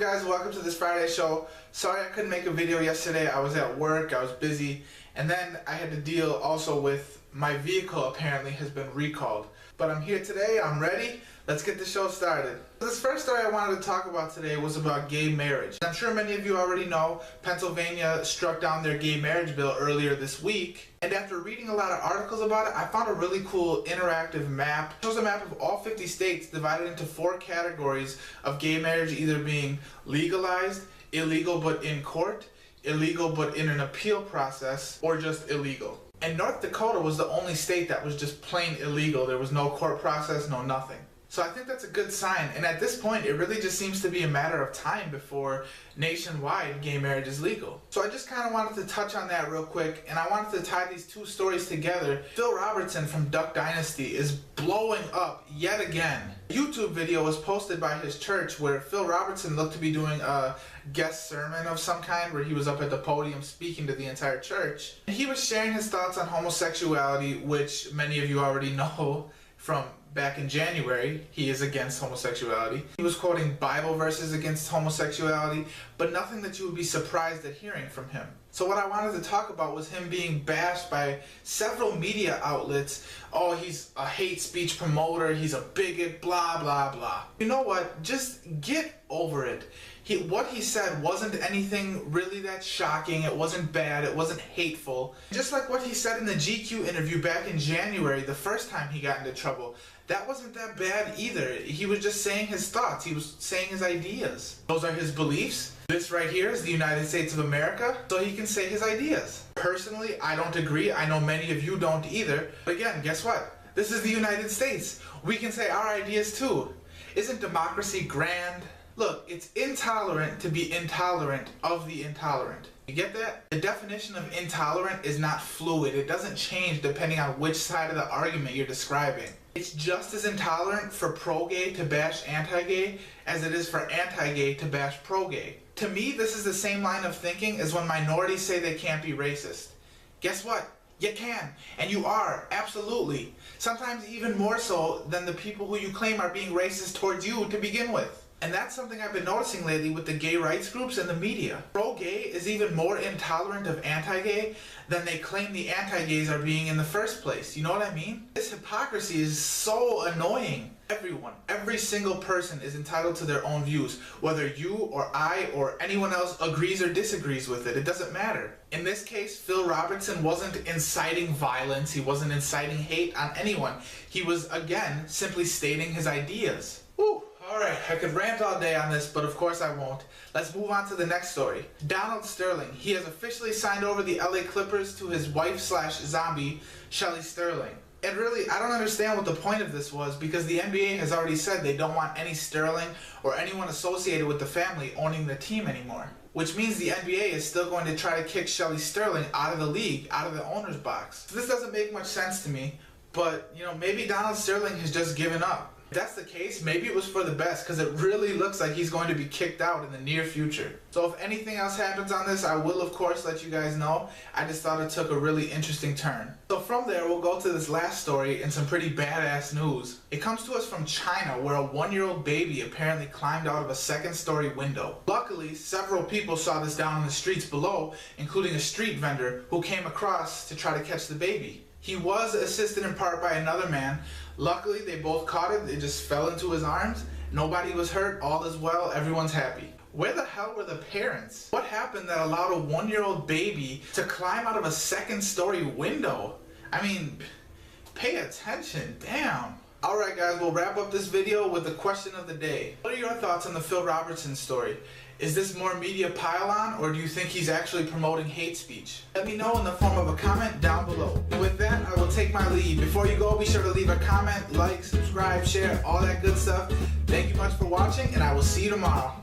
up guys, welcome to this Friday show. Sorry I couldn't make a video yesterday. I was at work, I was busy, and then I had to deal also with my vehicle apparently has been recalled. But I'm here today, I'm ready. Let's get the show started. This first story I wanted to talk about today was about gay marriage. I'm sure many of you already know Pennsylvania struck down their gay marriage bill earlier this week. And after reading a lot of articles about it, I found a really cool interactive map. It shows a map of all 50 states divided into 4 categories of gay marriage either being legalized, illegal but in court, illegal but in an appeal process, or just illegal. And North Dakota was the only state that was just plain illegal. There was no court process, no nothing. So I think that's a good sign, and at this point it really just seems to be a matter of time before nationwide gay marriage is legal. So I just kind of wanted to touch on that real quick, and I wanted to tie these two stories together. Phil Robertson from Duck Dynasty is blowing up yet again. A YouTube video was posted by his church where Phil Robertson looked to be doing a guest sermon of some kind where he was up at the podium speaking to the entire church. And he was sharing his thoughts on homosexuality, which many of you already know from back in January. He is against homosexuality. He was quoting Bible verses against homosexuality, but nothing that you would be surprised at hearing from him. So what I wanted to talk about was him being bashed by several media outlets. Oh, he's a hate speech promoter, he's a bigot, blah, blah, blah. You know what? Just get over it. What he said wasn't anything really that shocking, it wasn't bad, it wasn't hateful. Just like what he said in the GQ interview back in January, the first time he got into trouble, that wasn't that bad either. He was just saying his thoughts, he was saying his ideas. Those are his beliefs. This right here is the United States of America, so he can say his ideas. Personally, I don't agree, I know many of you don't either, but again, guess what? This is the United States. We can say our ideas too. Isn't democracy grand? Look, it's intolerant to be intolerant of the intolerant. You get that? The definition of intolerant is not fluid. It doesn't change depending on which side of the argument you're describing. It's just as intolerant for pro-gay to bash anti-gay as it is for anti-gay to bash pro-gay. To me, this is the same line of thinking as when minorities say they can't be racist. Guess what? You can, and you are, absolutely. Sometimes even more so than the people who you claim are being racist towards you to begin with. And that's something I've been noticing lately with the gay rights groups and the media. Pro-gay is even more intolerant of anti-gay than they claim the anti-gays are being in the first place. You know what I mean? This hypocrisy is so annoying. Everyone, every single person is entitled to their own views. Whether you or I or anyone else agrees or disagrees with it, it doesn't matter. In this case, Phil Robertson wasn't inciting violence. He wasn't inciting hate on anyone. He was, again, simply stating his ideas. Whew. Alright, I could rant all day on this, but of course I won't. Let's move on to the next story. Donald Sterling. He has officially signed over the LA Clippers to his wife/zombie, Shelly Sterling. And really, I don't understand what the point of this was, because the NBA has already said they don't want any Sterling or anyone associated with the family owning the team anymore. Which means the NBA is still going to try to kick Shelly Sterling out of the league, out of the owner's box. So this doesn't make much sense to me, but, you know, maybe Donald Sterling has just given up. If that's the case, maybe it was for the best, because it really looks like he's going to be kicked out in the near future. So if anything else happens on this, I will of course let you guys know. I just thought it took a really interesting turn. So from there, we'll go to this last story and some pretty badass news. It comes to us from China, where a 1-year-old baby apparently climbed out of a second-story window. Luckily, several people saw this down in the streets below, including a street vendor who came across to try to catch the baby. He was assisted in part by another man. Luckily, they both caught it. It just fell into his arms. Nobody was hurt. All is well. Everyone's happy. Where the hell were the parents? What happened that allowed a 1-year-old baby to climb out of a second-story window? I mean, pay attention. Damn. Alright guys, we'll wrap up this video with the question of the day. What are your thoughts on the Phil Robertson story? Is this more media pile-on, or do you think he's actually promoting hate speech? Let me know in the form of a comment down below. And with that, I will take my leave. Before you go, be sure to leave a comment, like, subscribe, share, all that good stuff. Thank you much for watching, and I will see you tomorrow.